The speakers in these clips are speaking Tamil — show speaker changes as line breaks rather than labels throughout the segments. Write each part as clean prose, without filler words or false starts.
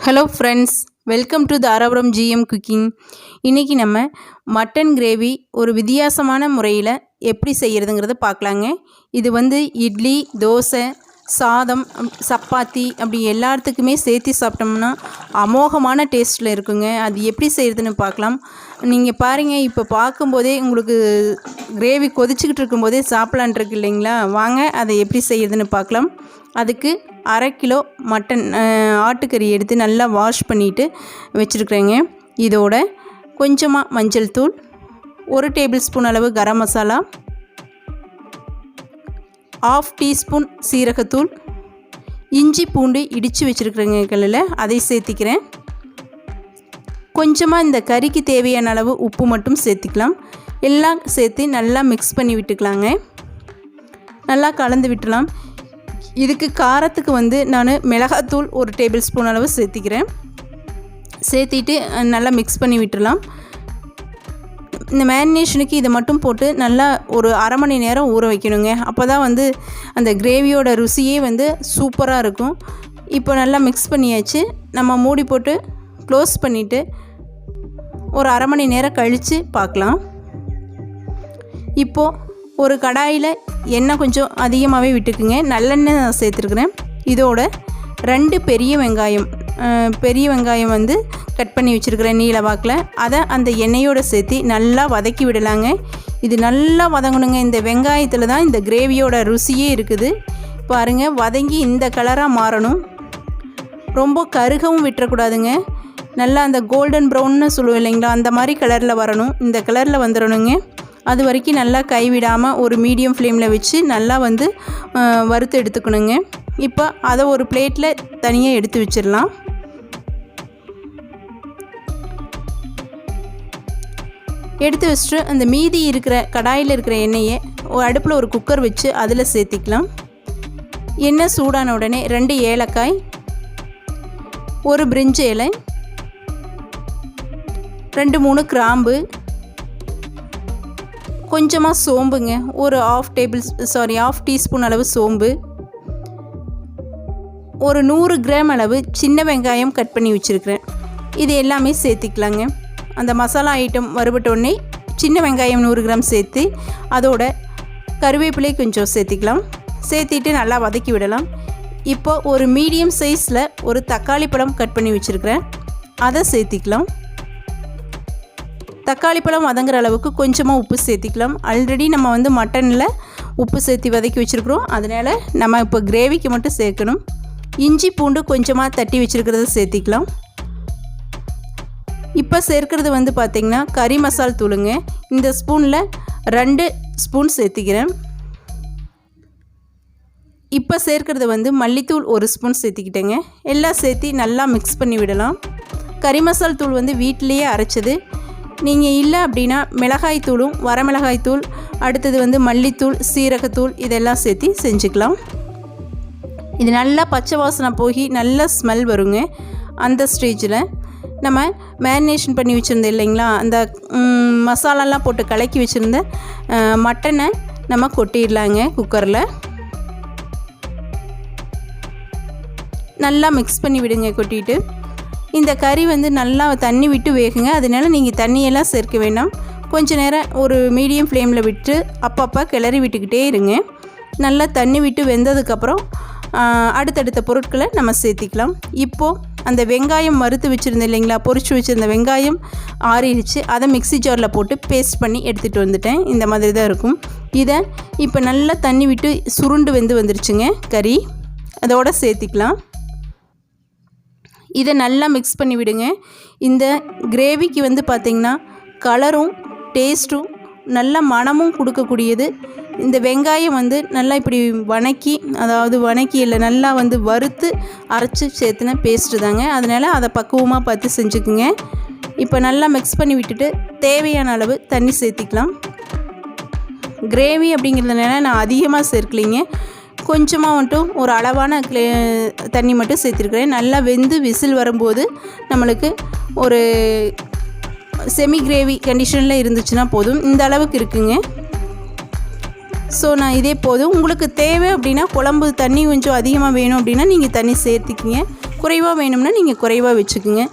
Hello friends, welcome to Dharapuram GM cooking. இன்றைக்கி நம்ம மட்டன் கிரேவி ஒரு வித்தியாசமான முறையில் எப்படி செய்கிறதுங்கிறத பார்க்கலாங்க. இது இட்லி, தோசை, சாதம், சப்பாத்தி அப்படி எல்லாத்துக்குமே சேர்த்து சாப்பிட்டோம்னா அமோகமான டேஸ்ட்டில் இருக்குங்க. அது எப்படி செய்கிறதுன்னு பார்க்கலாம். நீங்கள் பாருங்கள், இப்போ பார்க்கும்போதே உங்களுக்கு கிரேவி கொதிச்சுக்கிட்டு இருக்கும்போதே சாப்பிட்லான் இருக்கு இல்லைங்களா? வாங்க அதை எப்படி செய்கிறதுன்னு பார்க்கலாம். அதுக்கு 1/2 கிலோ மட்டன் ஆட்டுக்கறி எடுத்து நல்லா வாஷ் பண்ணிவிட்டு வச்சுருக்குறேங்க. இதோட கொஞ்சமாக மஞ்சள் தூள், 1 டேபிள் ஸ்பூன் அளவு கரம் மசாலா, 1/2 டீஸ்பூன் சீரகத்தூள், இஞ்சி பூண்டு இடித்து வச்சுருக்குறேங்க கல்லில், அதை சேர்த்திக்கிறேன். கொஞ்சமாக இந்த கறிக்கு தேவையான அளவு உப்பு மட்டும் சேர்த்திக்கலாம். எல்லாம் சேர்த்து நல்லா மிக்ஸ் பண்ணி விட்டுக்கலாங்க. நல்லா கலந்து விட்டுலாம். இதுக்கு காரத்துக்கு நான் மிளகாத்தூள் 1 டேபிள் ஸ்பூன் அளவு சேர்த்திக்கிறேன். சேர்த்திட்டு நல்லா மிக்ஸ் பண்ணி விட்டுடலாம். இந்த மேரினேஷனுக்கு இதை மட்டும் போட்டு நல்லா ஒரு 1/2 மணி நேரம் ஊற வைக்கணுங்க. அப்போ தான் அந்த கிரேவியோட ருசியே சூப்பராக இருக்கும். இப்போ நல்லா மிக்ஸ் பண்ணியாச்சு. நம்ம மூடி போட்டு க்ளோஸ் பண்ணிவிட்டு ஒரு 1/2 மணி நேரம் கழித்து பார்க்கலாம். இப்போது ஒரு கடாயில் எண்ணெய் கொஞ்சம் அதிகமாகவே விட்டுக்குங்க. நல்லெண்ணெய் நான் சேர்த்துருக்குறேன். இதோட 2 பெரிய வெங்காயம் கட் பண்ணி வச்சுருக்கிறேன் நீல வாக்கில். அதை அந்த எண்ணெயோடு சேர்த்து நல்லா வதக்கி விடலாங்க. இது நல்லா வதங்கணுங்க. இந்த வெங்காயத்தில் தான் இந்த கிரேவியோட ருசியே இருக்குது. பாருங்கள், வதங்கி இந்த கலராக மாறணும். ரொம்ப கருகவும் விட்டுறக்கூடாதுங்க. நல்லா அந்த கோல்டன் ப்ரௌன்னு சொல்லுவோம் இல்லைங்களா, அந்த மாதிரி கலரில் வரணும். இந்த கலரில் வந்துடணுங்க. அது வரைக்கும் நல்லா கைவிடாமல் ஒரு மீடியம் ஃப்ளேமில் வச்சு நல்லா வறுத்து எடுத்துக்கணுங்க. இப்போ அதை ஒரு பிளேட்டில் தனியாக எடுத்து வச்சிடலாம். எடுத்து வச்சுட்டு அந்த மீதி இருக்கிற கடாயில் இருக்கிற எண்ணெயை அடுப்பில் ஒரு குக்கர் வச்சு அதில் சேர்த்திக்கலாம். எண்ணெய் சூடான உடனே 2 ஏலக்காய், 1 பிரிஞ்சி இலை, 2-3 கிராம்பு, கொஞ்சமாக சோம்புங்க, ஒரு 1/2 டீஸ்பூன் அளவு சோம்பு, ஒரு 100 கிராம் அளவு சின்ன வெங்காயம் கட் பண்ணி வச்சுருக்கிறேன். இது எல்லாமே சேர்த்திக்கலாங்க. அந்த மசாலா ஐட்டம் வறுபட்டோடனே சின்ன வெங்காயம் 100 கிராம் சேர்த்து அதோட கருவேப்பிலை கொஞ்சம் சேர்த்திக்கலாம். சேர்த்திட்டு நல்லா வதக்கி விடலாம். இப்போ ஒரு மீடியம் சைஸில் ஒரு தக்காளி பழம் கட் பண்ணி வச்சுருக்கிறேன். அதை சேர்த்திக்கலாம். தக்காளி பழம் வதங்குற அளவுக்கு கொஞ்சமாக உப்பு சேர்த்திக்கலாம். ஆல்ரெடி நம்ம மட்டனில் உப்பு சேர்த்து வதக்கி வச்சுருக்குறோம். அதனால் நம்ம இப்போ கிரேவிக்கு மட்டும் சேர்க்கணும். இஞ்சி பூண்டு கொஞ்சமாக தட்டி வச்சுருக்கிறத சேர்த்திக்கலாம். இப்போ சேர்க்கிறது பார்த்திங்கன்னா கறி மசால் தூளுங்க. இந்த ஸ்பூனில் 2 ஸ்பூன் சேர்த்திக்கிறேன். இப்போ சேர்க்கிறது மல்லித்தூள் 1 ஸ்பூன் சேர்த்திக்கிட்டேங்க. எல்லாம் சேர்த்து நல்லா மிக்ஸ் பண்ணி விடலாம். கறி மசால் தூள் வீட்டிலையே அரைச்சது. நீங்கள் இல்லை அப்படின்னா மிளகாய் தூளும், வரமிளகாய் தூள், அடுத்தது மல்லித்தூள், சீரகத்தூள் இதெல்லாம் சேர்த்து செஞ்சுக்கலாம். இது நல்லா பச்சை வாசனை போய் நல்ல ஸ்மெல் வருங்க. அந்த ஸ்டேஜில் நம்ம மேரினேஷன் பண்ணி வச்சுருந்தோம் இல்லைங்களா, அந்த மசாலாலாம் போட்டு கலக்கி வச்சுருந்த மட்டனை நம்ம கொட்டிடலாங்க. குக்கரில் நல்லா மிக்ஸ் பண்ணி விடுங்க. கொட்டிட்டு இந்த கறி நல்லா தண்ணி விட்டு வேகுங்க. அதனால நீங்கள் தண்ணியெல்லாம் சேர்க்க வேண்டாம். கொஞ்சம் நேரம் ஒரு மீடியம் ஃப்ளேமில் விட்டு அப்பப்போ கிளறி விட்டுக்கிட்டே இருங்க. நல்லா தண்ணி விட்டு வெந்ததுக்கப்புறம் அடுத்தடுத்த பொருட்களை நம்ம சேர்த்திக்கலாம். இப்போது அந்த வெங்காயம் வறுத்து வச்சுருந்தேன் இல்லைங்களா, பொரிச்சு வச்சுருந்த வெங்காயம் ஆறிடுச்சு. அதை மிக்ஸி ஜாரில் போட்டு பேஸ்ட் பண்ணி எடுத்துகிட்டு வந்துட்டேன். இந்த மாதிரி தான் இருக்கும். இதை இப்போ நல்லா தண்ணி விட்டு சுருண்டு வந்துருச்சுங்க கறி. அதோடு சேர்த்திக்கலாம். இதை நல்லா மிக்ஸ் பண்ணி விடுங்க. இந்த கிரேவிக்கு பார்த்திங்கன்னா கலரும் டேஸ்ட்டும் நல்ல மணமும் கொடுக்கக்கூடியது. இந்த வெங்காயம் நல்லா இப்படி வணக்கி இல்லை நல்லா வறுத்து அரைச்சி சேர்த்துன பேஸ்ட்டு தாங்க. அதனால் அதை பக்குவமாக பார்த்து செஞ்சுக்குங்க. இப்போ நல்லா மிக்ஸ் பண்ணி விட்டுட்டு தேவையான அளவு தண்ணி சேர்த்திக்கலாம். கிரேவி அப்படிங்கிறதுனால நான் அதிகமாக சேர்க்கலைங்க. கொஞ்சமாக ஒரு அளவான தண்ணி மட்டும் சேர்த்துருக்குறேன். நல்லா வெந்து விசில் வரும்போது நம்மளுக்கு ஒரு செமி கிரேவி கண்டிஷனில் இருந்துச்சுன்னா போதும். இந்த அளவுக்கு இருக்குங்க. ஸோ நான் இதே போதும். உங்களுக்கு தேவை அப்படின்னா குழம்பு தண்ணி கொஞ்சம் அதிகமாக வேணும் அப்படின்னா நீங்கள் தண்ணி சேர்த்துக்கிங்க, குறைவாக வேணும்னா நீங்கள் குறைவாக வச்சுக்குங்க.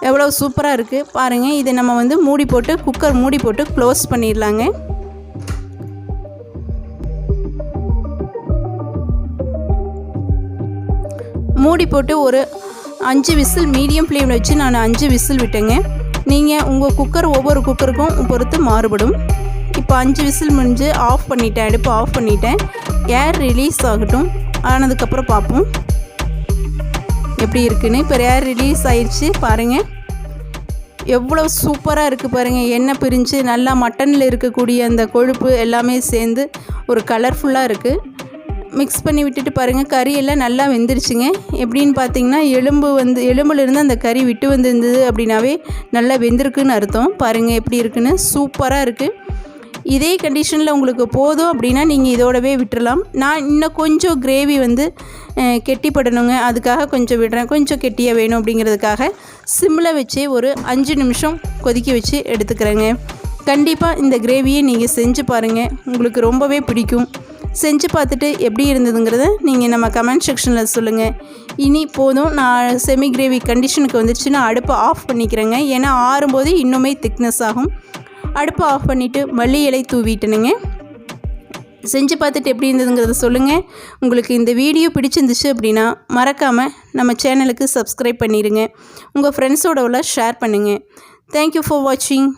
எவ்வளோ சூப்பராக இருக்குது பாருங்கள். இதை நம்ம வந்து மூடி போட்டு குக்கர் மூடி போட்டு க்ளோஸ் பண்ணிடலாங்க. மூடி போட்டு ஒரு 5 விசில் மீடியம் ஃப்ளேமில் வச்சு நான் 5 விசில் விட்டேங்க. நீங்கள் உங்கள் குக்கர் ஒவ்வொரு குக்கருக்கும் பொறுத்து மாறுபடும். இப்போ 5 விசில் முடிஞ்சு ஆஃப் பண்ணிட்டேன், அடுப்பு ஆஃப் பண்ணிட்டேன். ஏர் ரிலீஸ் ஆகட்டும், ஆனதுக்கப்புறம் பார்ப்போம் எப்படி இருக்குன்னு. இப்போ ஏர் ரிலீஸ் ஆயிடுச்சு பாருங்கள். எவ்வளோ சூப்பராக இருக்குது பாருங்கள். எண்ணெய் பிரிஞ்சு நல்லா மட்டனில் இருக்கக்கூடிய அந்த கொழுப்பு எல்லாமே சேர்ந்து ஒரு கலர்ஃபுல்லாக இருக்குது. மிக்ஸ் பண்ணி விட்டுட்டு பாருங்கள், கறி எல்லாம் நல்லா வெந்துருச்சுங்க. எப்படின்னு பார்த்தீங்கன்னா எலும்புலேருந்து அந்த கறி விட்டு வந்துருந்தது அப்படின்னாவே நல்லா வெந்திருக்குன்னு அர்த்தம். பாருங்கள் எப்படி இருக்குன்னு, சூப்பராக இருக்குது. இதே கண்டிஷனில் உங்களுக்கு போதும் அப்படின்னா நீங்கள் இதோடவே விட்டுறலாம். நான் இன்னும் கொஞ்சம் கிரேவி வந்து கெட்டிப்படணுங்க, அதுக்காக கொஞ்சம் விடுறேன். கொஞ்சம் கெட்டியாக வேணும் அப்படிங்கிறதுக்காக சிம்மில் வச்சு ஒரு 5 நிமிஷம் கொதிக்க வச்சு எடுத்துக்கிறேங்க. கண்டிப்பாக இந்த கிரேவியை நீங்கள் செஞ்சு பாருங்கள், உங்களுக்கு ரொம்பவே பிடிக்கும். செஞ்சு பார்த்துட்டு எப்படி இருந்ததுங்கிறத நீங்கள் நம்ம கமெண்ட் செக்ஷனில் சொல்லுங்கள். இனி போதும், நான் செமி கிரேவி கண்டிஷனுக்கு வந்துடுச்சு. நான் அடுப்பை ஆஃப் பண்ணிக்கிறேங்க, ஏன்னா ஆறும்போது இன்னுமே திக்னஸ் ஆகும். அடுப்பை ஆஃப் பண்ணிவிட்டு மல்லி இலை தூவிட்டனுங்க. செஞ்சு பார்த்துட்டு எப்படி இருந்ததுங்கிறத சொல்லுங்கள். உங்களுக்கு இந்த வீடியோ பிடிச்சிருந்துச்சு அப்படின்னா மறக்காமல் நம்ம சேனலுக்கு சப்ஸ்கிரைப் பண்ணிடுங்க. உங்கள் ஃப்ரெண்ட்ஸோடவெல்லாம் ஷேர் பண்ணுங்கள். தேங்க்யூ ஃபார் வாட்சிங்.